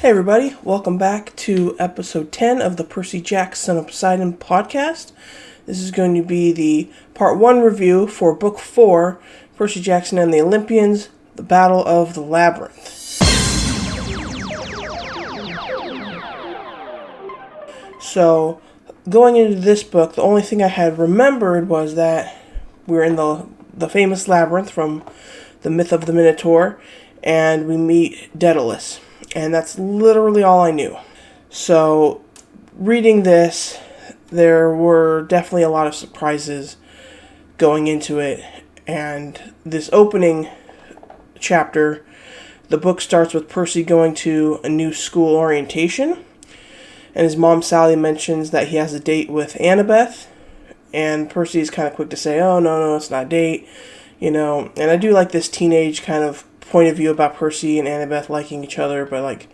Hey everybody, welcome back to episode 10 of the Percy Jackson of Poseidon podcast. This is going to be the part 1 review for book 4, Percy Jackson and the Olympians, the Battle of the Labyrinth. So, going into this book, the only thing I had remembered was that we're in the famous labyrinth from the myth of the Minotaur, and we meet Daedalus. And that's literally all I knew. So, reading this, there were definitely a lot of surprises going into it. And this opening chapter, the book starts with Percy going to a new school orientation. And his mom, Sally, mentions that he has a date with Annabeth. And Percy's kind of quick to say, oh, no, it's not a date. You know, and I do like this teenage kind of point of view about Percy and Annabeth liking each other, but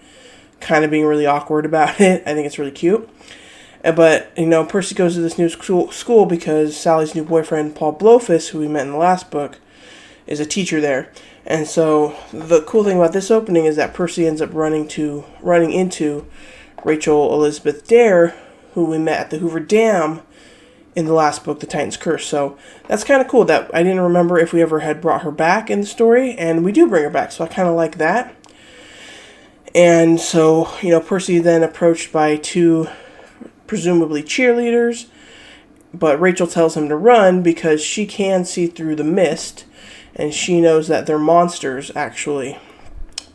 kind of being really awkward about it. I think it's really cute. But, Percy goes to this new school because Sally's new boyfriend, Paul Blofus, who we met in the last book, is a teacher there. And so the cool thing about this opening is that Percy ends up running into Rachel Elizabeth Dare, who we met at the Hoover Dam in the last book, The Titan's Curse. So that's kind of cool that I didn't remember if we ever had brought her back in the story, and we do bring her back, so I kind of like that. And so, Percy then approached by two presumably cheerleaders, but Rachel tells him to run because she can see through the mist, and she knows that they're monsters, actually.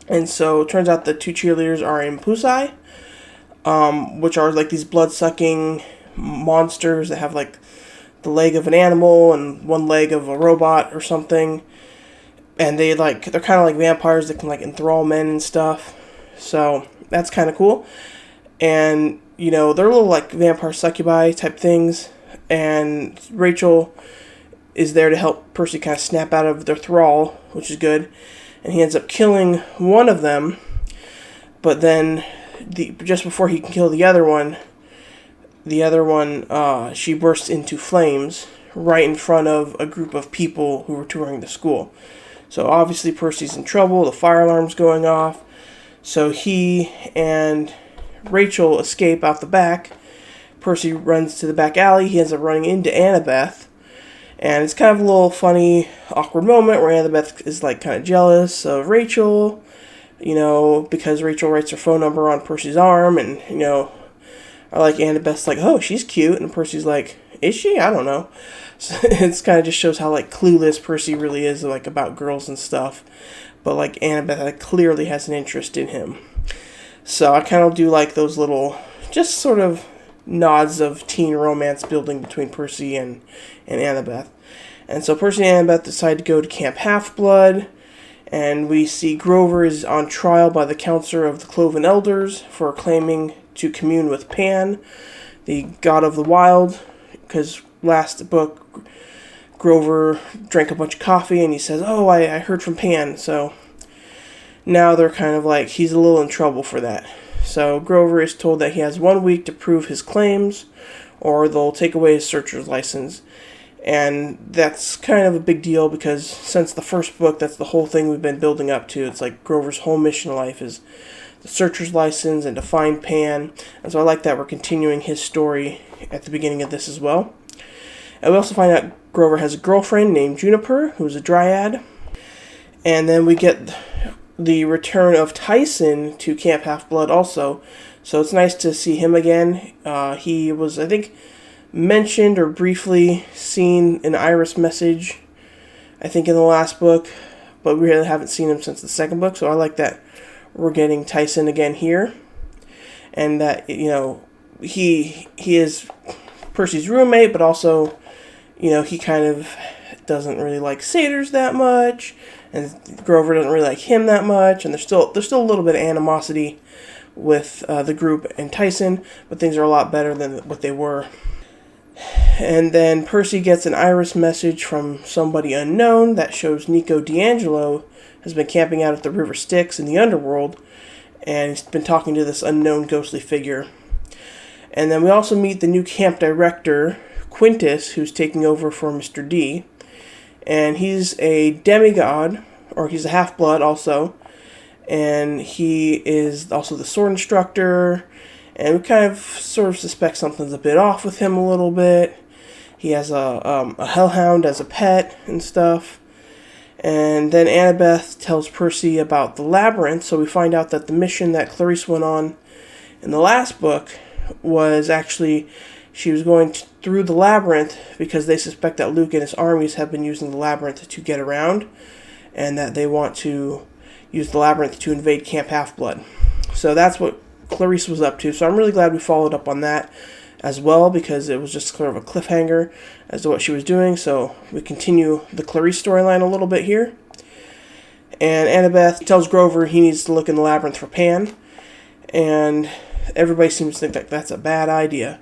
And so it turns out the two cheerleaders are Impusae, which are these blood-sucking monsters that have the leg of an animal and one leg of a robot or something, and they're kind of like vampires that can enthrall men and stuff. So that's kind of cool. And they're little vampire succubi type things, and Rachel is there to help Percy kind of snap out of their thrall, which is good. And he ends up killing one of them, but then just before he can kill the other one, she bursts into flames right in front of a group of people who were touring the school. So obviously Percy's in trouble, the fire alarm's going off. So he and Rachel escape out the back. Percy runs to the back alley. He ends up running into Annabeth. And it's kind of a little funny, awkward moment where Annabeth is kind of jealous of Rachel, because Rachel writes her phone number on Percy's arm, and, Annabeth's oh, she's cute, and Percy's is she? I don't know. So it's kind of just shows how clueless Percy really is about girls and stuff. But Annabeth clearly has an interest in him. So I kind of do those little just sort of nods of teen romance building between Percy and Annabeth. And so Percy and Annabeth decide to go to Camp Half-Blood, and we see Grover is on trial by the Council of the Cloven Elders for claiming to commune with Pan, the god of the wild, because last book Grover drank a bunch of coffee and he says, oh, I heard from Pan. So now they're kind of he's a little in trouble for that. So Grover is told that he has 1 week to prove his claims, or they'll take away his searcher's license. And that's kind of a big deal because since the first book, that's the whole thing we've been building up to. It's Grover's whole mission in life is the searcher's license and to find Pan. And so I like that we're continuing his story at the beginning of this as well. And we also find out Grover has a girlfriend named Juniper, who's a dryad. And then we get the return of Tyson to Camp Half-Blood also. So it's nice to see him again. He was, I think, mentioned or briefly seen in Iris Message, I think in the last book, but we really haven't seen him since the second book. So I like that we're getting Tyson again here. And that, he is Percy's roommate, but also, he kind of doesn't really like satyrs that much, and Grover doesn't really like him that much, and there's still a little bit of animosity with the group and Tyson, but things are a lot better than what they were. And then Percy gets an Iris message from somebody unknown that shows Nico D'Angelo has been camping out at the River Styx in the underworld, and he's been talking to this unknown ghostly figure. And then we also meet the new camp director, Quintus, who's taking over for Mr. D. And he's a demigod, or he's a half-blood also. and he is also the sword instructor, and we kind of sort of suspect something's a bit off with him a little bit. He has a hellhound as a pet and stuff. And then Annabeth tells Percy about the Labyrinth, so we find out that the mission that Clarice went on in the last book was actually, she was going through the Labyrinth because they suspect that Luke and his armies have been using the Labyrinth to get around, and that they want to use the Labyrinth to invade Camp Half-Blood. So that's what Clarice was up to, so I'm really glad we followed up on that as well, because it was just sort of a cliffhanger as to what she was doing. So we continue the Clarice storyline a little bit here. And Annabeth tells Grover he needs to look in the Labyrinth for Pan, and everybody seems to think that that's a bad idea.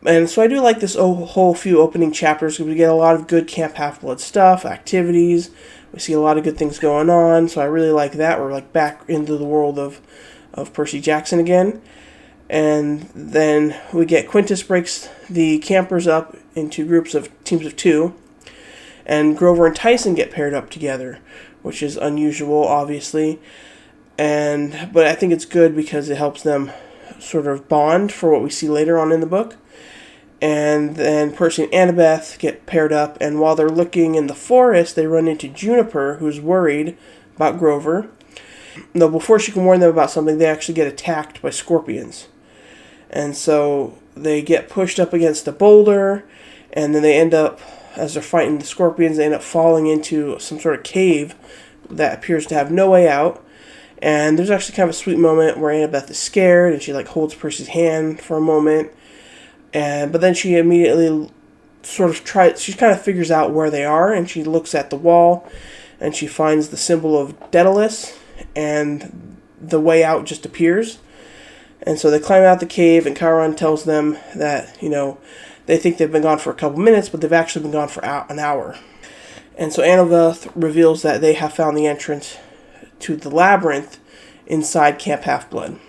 And so I do like this whole few opening chapters, because we get a lot of good Camp Half-Blood stuff, activities. We see a lot of good things going on, so I really like that. We're like back into the world of Percy Jackson again. And then we get Quintus breaks the campers up into teams of 2, and Grover and Tyson get paired up together, which is unusual, obviously. But I think it's good because it helps them sort of bond for what we see later on in the book. And then Percy and Annabeth get paired up, and while they're looking in the forest, they run into Juniper, who's worried about Grover. Though before she can warn them about something, they actually get attacked by scorpions. And so they get pushed up against a boulder, and then they end up, as they're fighting the scorpions, they end up falling into some sort of cave that appears to have no way out. And there's actually kind of a sweet moment where Annabeth is scared, and she holds Percy's hand for a moment. But then she immediately she kind of figures out where they are, and she looks at the wall, and she finds the symbol of Daedalus, and the way out just appears. And so they climb out the cave, and Chiron tells them that, they think they've been gone for a couple minutes, but they've actually been gone for an hour. And so Annabeth reveals that they have found the entrance to the Labyrinth inside Camp Half-Blood.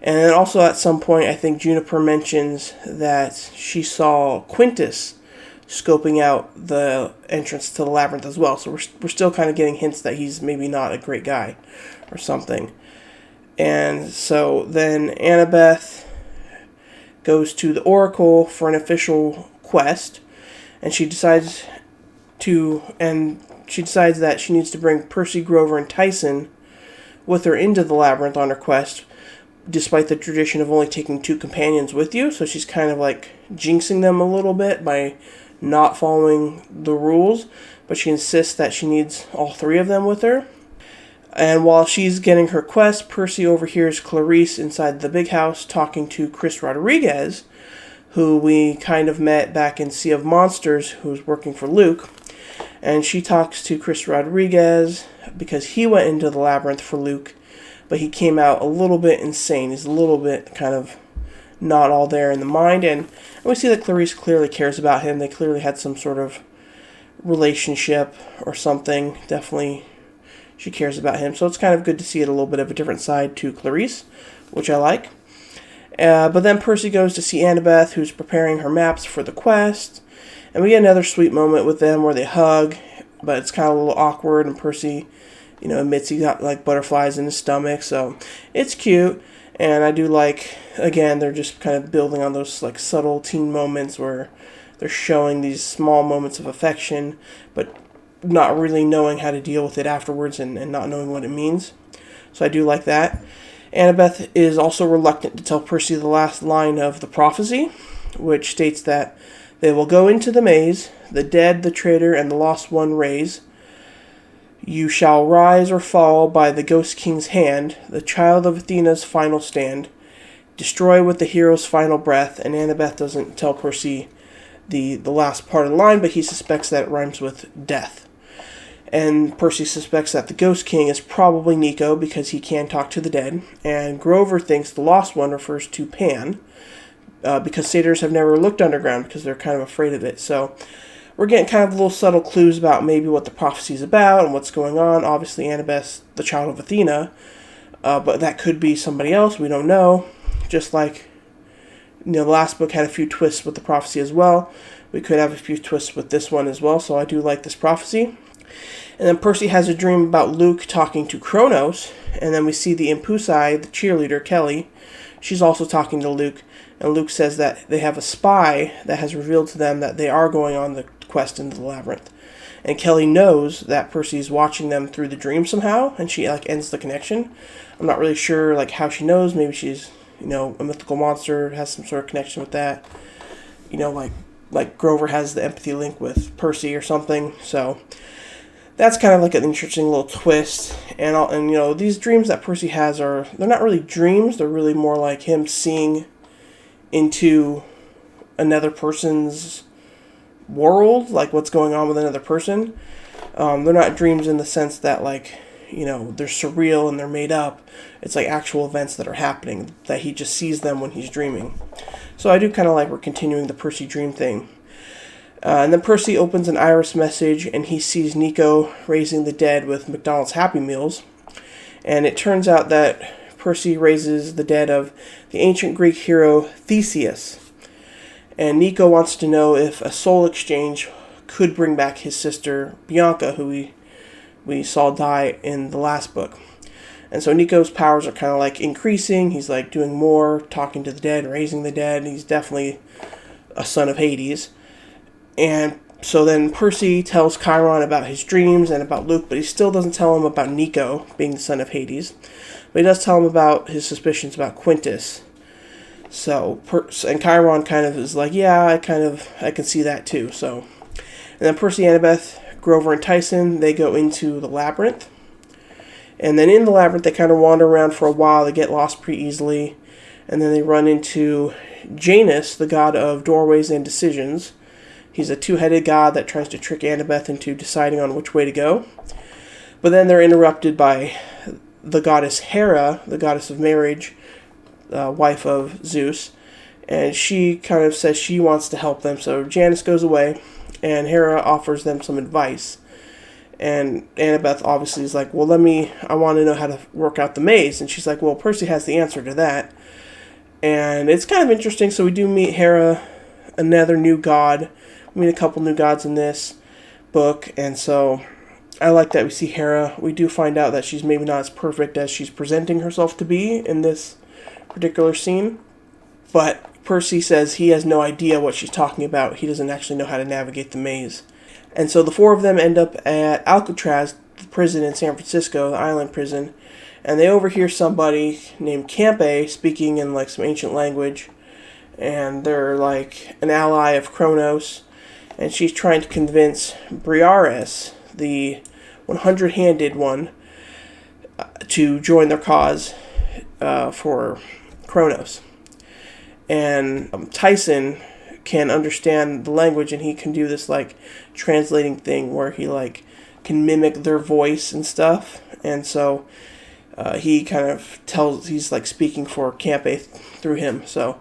And then also at some point, I think Juniper mentions that she saw Quintus scoping out the entrance to the Labyrinth as well. So we're still kind of getting hints that he's maybe not a great guy or something. And so then Annabeth goes to the Oracle for an official quest, and she decides that she needs to bring Percy, Grover, and Tyson with her into the Labyrinth on her quest, despite the tradition of only taking 2 companions with you. So she's kind of jinxing them a little bit by not following the rules, but she insists that she needs all 3 of them with her. And while she's getting her quest, Percy overhears Clarice inside the big house talking to Chris Rodriguez, who we kind of met back in Sea of Monsters, who's working for Luke. And she talks to Chris Rodriguez because he went into the Labyrinth for Luke, but he came out a little bit insane. He's a little bit kind of not all there in the mind. And we see that Clarice clearly cares about him. They clearly had some sort of relationship or something. Definitely she cares about him. So it's kind of good to see it a little bit of a different side to Clarice, which I like. But then Percy goes to see Annabeth, who's preparing her maps for the quest. And we get another sweet moment with them where they hug, but it's kind of a little awkward, and Percy, admits he got butterflies in his stomach, so it's cute. And I do again, they're just kind of building on those subtle teen moments where they're showing these small moments of affection, but not really knowing how to deal with it afterwards and not knowing what it means. So I do like that. Annabeth is also reluctant to tell Percy the last line of the prophecy, which states that they will go into the maze, the dead, the traitor, and the lost one raise. You shall rise or fall by the Ghost King's hand, the child of Athena's final stand, destroy with the hero's final breath. And Annabeth doesn't tell Percy the last part of the line, but he suspects that it rhymes with death. And Percy suspects that the Ghost King is probably Nico because he can talk to the dead. And Grover thinks the lost one refers to Pan, because satyrs have never looked underground because they're kind of afraid of it. So we're getting kind of little subtle clues about maybe what the prophecy is about and what's going on. Obviously, Annabeth's the child of Athena, but that could be somebody else. We don't know. Just like the last book had a few twists with the prophecy as well. We could have a few twists with this one as well, so I do like this prophecy. And then Percy has a dream about Luke talking to Kronos, and then we see the Impusai, the cheerleader, Kelly. She's also talking to Luke, and Luke says that they have a spy that has revealed to them that they are going on the quest into the labyrinth. And Kelly knows that Percy's watching them through the dream somehow, and she ends the connection. I'm not really sure how she knows. Maybe she's a mythical monster, has some sort of connection with that. Like Grover has the empathy link with Percy or something. So that's kind of an interesting little twist. And these dreams that Percy has they're not really dreams. They're really more like him seeing into another person's world, like what's going on with another person. They're not dreams in the sense that they're surreal and they're made up. It's actual events that are happening that he just sees them when he's dreaming. So I do kind of we're continuing the Percy dream thing. And then Percy opens an Iris message and he sees Nico raising the dead with McDonald's Happy Meals. And it turns out that Percy raises the dead of the ancient Greek hero Theseus. And Nico wants to know if a soul exchange could bring back his sister Bianca, who we saw die in the last book. And so Nico's powers are kind of increasing. He's doing more, talking to the dead, raising the dead. And he's definitely a son of Hades. And so then Percy tells Chiron about his dreams and about Luke, but he still doesn't tell him about Nico being the son of Hades. But he does tell him about his suspicions about Quintus. So, and Chiron kind of is yeah, I can see that too. So, and then Percy, Annabeth, Grover, and Tyson, they go into the labyrinth. And then in the labyrinth, they kind of wander around for a while. They get lost pretty easily. And then they run into Janus, the god of doorways and decisions. He's a two-headed god that tries to trick Annabeth into deciding on which way to go. But then they're interrupted by the goddess Hera, the goddess of marriage, wife of Zeus. And she kind of says she wants to help them. So Janus goes away, and Hera offers them some advice. And Annabeth obviously is well, I want to know how to work out the maze. And she's well, Percy has the answer to that. And it's kind of interesting. So we do meet Hera, another new god. We meet a couple new gods in this book. And so I like that we see Hera. We do find out that she's maybe not as perfect as she's presenting herself to be in this particular scene. But Percy says he has no idea what she's talking about. He doesn't actually know how to navigate the maze. And so the four of them end up at Alcatraz, the prison in San Francisco, the island prison, and they overhear somebody named Campe speaking in some ancient language, and they're an ally of Kronos, and she's trying to convince Briareus, the 100-handed one, to join their cause for Kronos. And Tyson can understand the language, and he can do this translating thing where he can mimic their voice and stuff. And so he kind of he's speaking for Campe through him. So,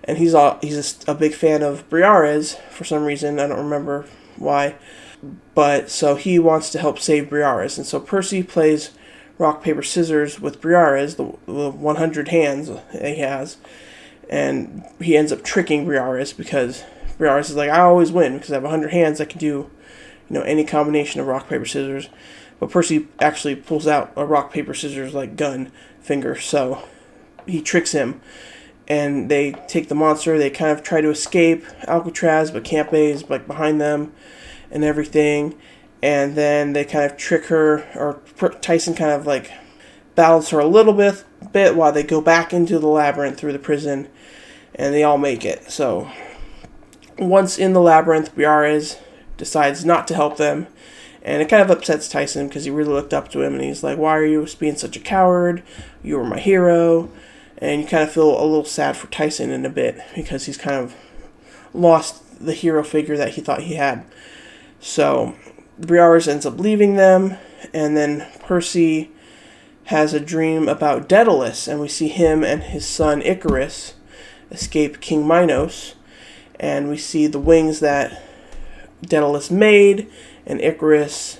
and he's a big fan of Briareus for some reason. I don't remember why, but so he wants to help save Briareus. And so Percy plays rock paper scissors with Briareus, the 100 hands that he has. And he ends up tricking Briareus because Briareus is I always win because I have 100 hands. I can do, any combination of rock, paper, scissors. But Percy actually pulls out a rock, paper, scissors gun finger. So he tricks him. And they take the monster. They kind of try to escape Alcatraz, but Campe is behind them and everything. And then they kind of trick her, or Tyson kind of battles her a little bit while they go back into the labyrinth through the prison, and they all make it. So once in the labyrinth, Briareus decides not to help them, and it kind of upsets Tyson because he really looked up to him, and he's why are you being such a coward? You were my hero. And you kind of feel a little sad for Tyson in a bit because he's kind of lost the hero figure that he thought he had. So Briareus ends up leaving them, and then Percy has a dream about Daedalus, and we see him and his son Icarus escape King Minos, and we see the wings that Daedalus made, and Icarus,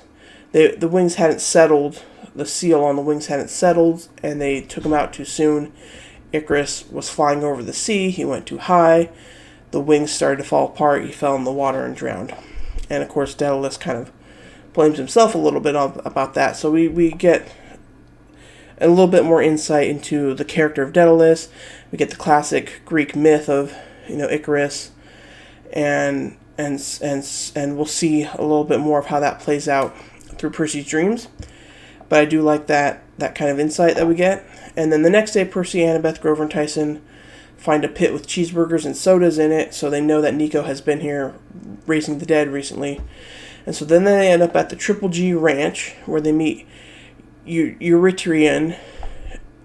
the wings hadn't settled, the seal on the wings hadn't settled, and they took him out too soon. Icarus was flying over the sea, he went too high, the wings started to fall apart, he fell in the water and drowned. And of course Daedalus kind of blames himself a little bit about that. So we get a little bit more insight into the character of Daedalus. We get the classic Greek myth of, Icarus, and we'll see a little bit more of how that plays out through Percy's dreams. But I do like that kind of insight that we get. And then the next day, Percy, Annabeth, Grover, and Tyson find a pit with cheeseburgers and sodas in it, so they know that Nico has been here raising the dead recently. And so then they end up at the Triple G Ranch, where they meet Eurytion,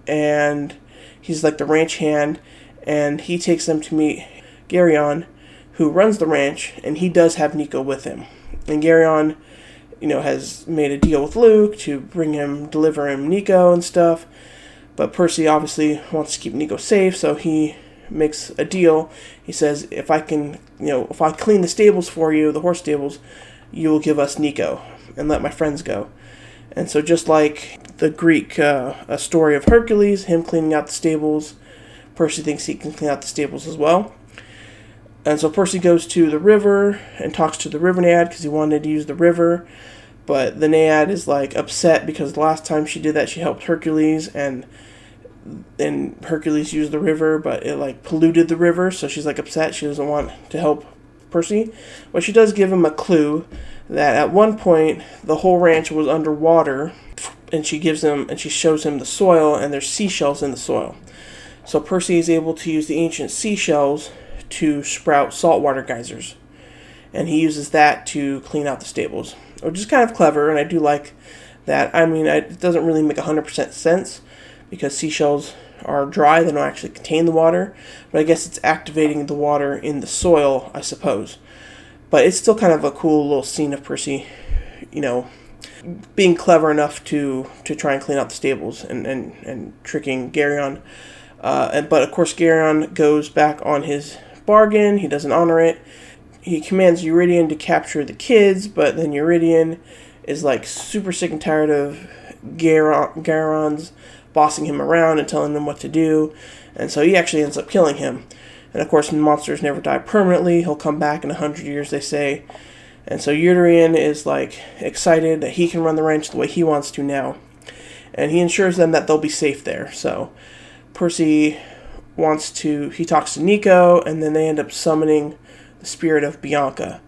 and he's like the ranch hand, and he takes them to meet Geryon, who runs the ranch, and he does have Nico with him. And Geryon, has made a deal with Luke to deliver him Nico and stuff, but Percy obviously wants to keep Nico safe, so he makes a deal. He says, if I clean the stables for you, the horse stables, you will give us Nico and let my friends go. And so just like the Greek a story of Hercules, him cleaning out the stables, Percy thinks he can clean out the stables as well. And so Percy goes to the river and talks to the river Naiad because he wanted to use the river. But the Naiad is upset because the last time she did that, she helped Hercules, and Hercules used the river, but it polluted the river. So she's upset. She doesn't want to help Percy. But she does give him a clue that at one point the whole ranch was underwater, and she shows him the soil, and there's seashells in the soil. So Percy is able to use the ancient seashells to sprout saltwater geysers, and he uses that to clean out the stables, which is kind of clever, and I do like that. I mean, it doesn't really make 100% sense because seashells are dry, they don't actually contain the water, but I guess it's activating the water in the soil, I suppose. But it's still kind of a cool little scene of Percy, being clever enough to try and clean out the stables and tricking Geryon. But of course Geryon goes back on his bargain. He doesn't honor it. He commands Eurytion to capture the kids, but then Eurytion is super sick and tired of Geryon's bossing him around and telling him what to do, and so he actually ends up killing him. And of course, monsters never die permanently. He'll come back in 100 years, they say. And so Eurytion is excited that he can run the ranch the way he wants to now, and he ensures them that they'll be safe there. So Percy he talks to Nico, and then they end up summoning the spirit of Bianca.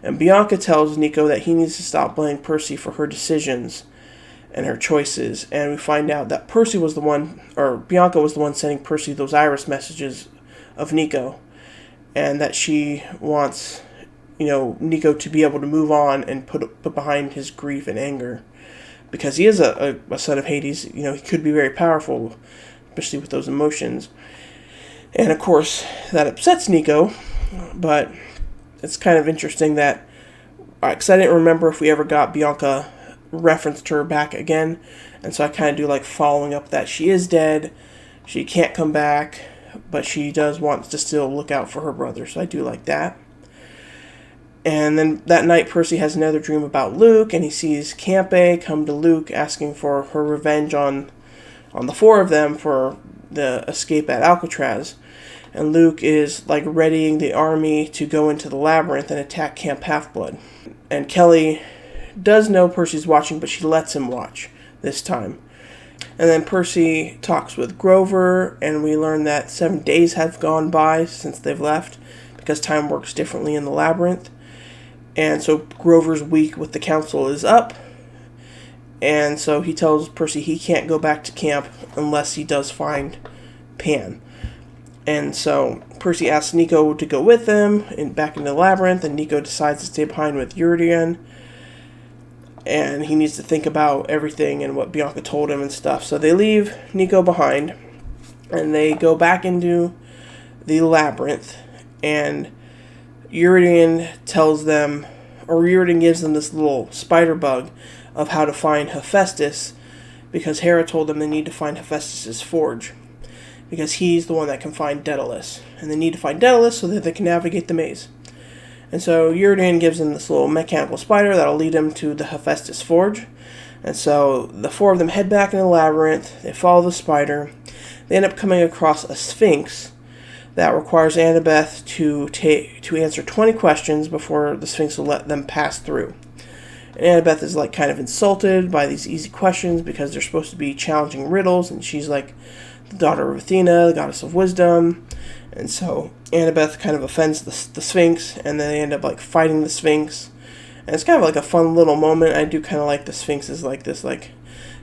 And Bianca tells Nico that he needs to stop blaming Percy for her decisions and her choices. And we find out that Bianca was the one sending Percy those iris messages of Nico, and that she wants, Nico to be able to move on and put behind his grief and anger, because he is a son of Hades. He could be very powerful, especially with those emotions. And of course, that upsets Nico, but it's kind of interesting that, because I didn't remember if we ever got Bianca referenced her back again, and so I kind of do following up that she is dead, she can't come back, but she does want to still look out for her brother, so I do like that. And then that night, Percy has another dream about Luke, and he sees Campe come to Luke asking for her revenge on the four of them for the escape at Alcatraz. And Luke is readying the army to go into the Labyrinth and attack Camp Half-Blood. And Kelly does know Percy's watching, but she lets him watch this time. And then Percy talks with Grover, and we learn that 7 days have gone by since they've left, because time works differently in the Labyrinth. And so Grover's week with the council is up, and so he tells Percy he can't go back to camp unless he does find Pan. And so Percy asks Nico to go with them back into the Labyrinth, and Nico decides to stay behind with Eurytion. And he needs to think about everything and what Bianca told him and stuff. So they leave Nico behind, and they go back into the Labyrinth, and Eurytion gives them this little spider bug of how to find Hephaestus, because Hera told them they need to find Hephaestus' forge, because he's the one that can find Daedalus, and they need to find Daedalus so that they can navigate the maze. And so Eurytion gives them this little mechanical spider that'll lead them to the Hephaestus forge. And so the four of them head back into the Labyrinth. They follow the spider. They end up coming across a sphinx that requires Annabeth to answer 20 questions before the sphinx will let them pass through. And Annabeth is like kind of insulted by these easy questions because they're supposed to be challenging riddles, and she's like the daughter of Athena, the goddess of wisdom. And so Annabeth kind of offends the Sphinx, and then they end up like fighting the Sphinx. And it's kind of like a fun little moment. I do kind of like the Sphinx is like this like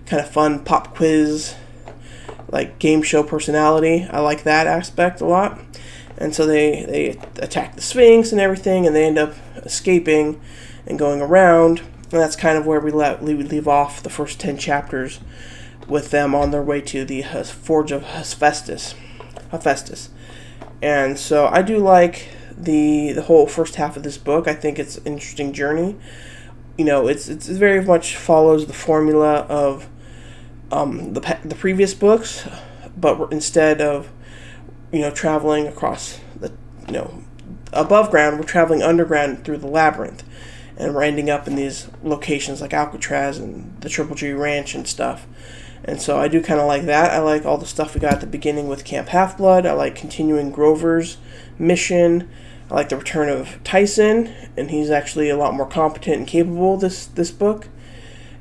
kind of fun pop quiz, like game show personality. I like that aspect a lot. And so they attack the Sphinx and everything, and they end up escaping and going around. And that's kind of where we leave off the first 10 chapters, with them on their way to the Forge of Hephaestus. And so I do like the whole first half of this book. I think it's an interesting journey. You know, it's very much follows the formula of the previous books, but instead of traveling across the above ground, we're traveling underground through the Labyrinth, and we're ending up in these locations like Alcatraz and the Triple G Ranch and stuff. And so I do kind of like that. I like all the stuff we got at the beginning with Camp Half-Blood. I like continuing Grover's mission. I like the return of Tyson, and he's actually a lot more competent and capable this book.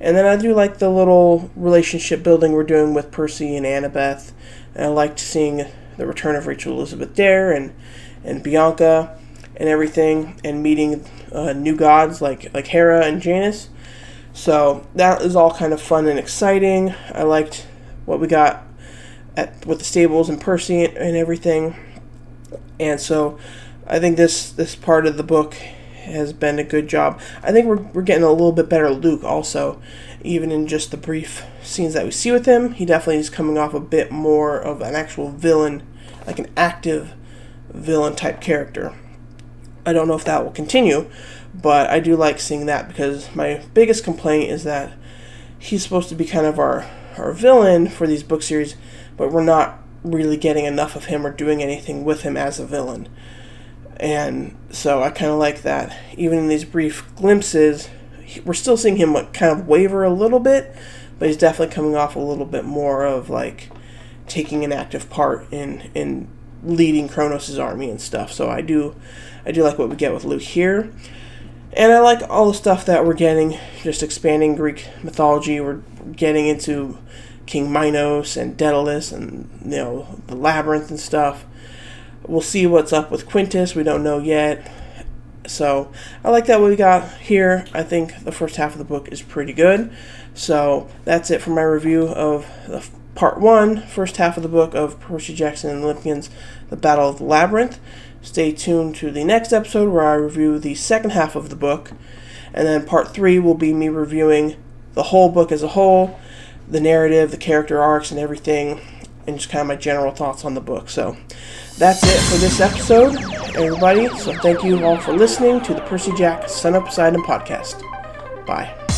And then I do like the little relationship building we're doing with Percy and Annabeth. And I liked seeing the return of Rachel Elizabeth Dare and Bianca and everything, and meeting new gods like Hera and Janus. So that is all kind of fun and exciting. I liked what we got with the stables and Percy and everything. And so I think this part of the book has been a good job. I think we're getting a little bit better Luke also, even in just the brief scenes that we see with him. He definitely is coming off a bit more of an actual villain, like an active villain type character. I don't know if that will continue, but I do like seeing that, because my biggest complaint is that he's supposed to be kind of our villain for these book series, but we're not really getting enough of him or doing anything with him as a villain. And so I kind of like that. Even in these brief glimpses, we're still seeing him kind of waver a little bit, but he's definitely coming off a little bit more of like taking an active part in leading Kronos' army and stuff. So I do like what we get with Luke here. And I like all the stuff that we're getting, just expanding Greek mythology. We're getting into King Minos and Daedalus and the Labyrinth and stuff. We'll see what's up with Quintus. We don't know yet. So I like that what we got here. I think the first half of the book is pretty good. So that's it for my review of the Part 1, first half of the book of Percy Jackson and the Olympians, The Battle of the Labyrinth. Stay tuned to the next episode where I review the second half of the book. And then Part 3 will be me reviewing the whole book as a whole, the narrative, the character arcs, and everything, and just kind of my general thoughts on the book. So that's it for this episode, everybody. So thank you all for listening to the Percy Jackson Son of Poseidon podcast. Bye.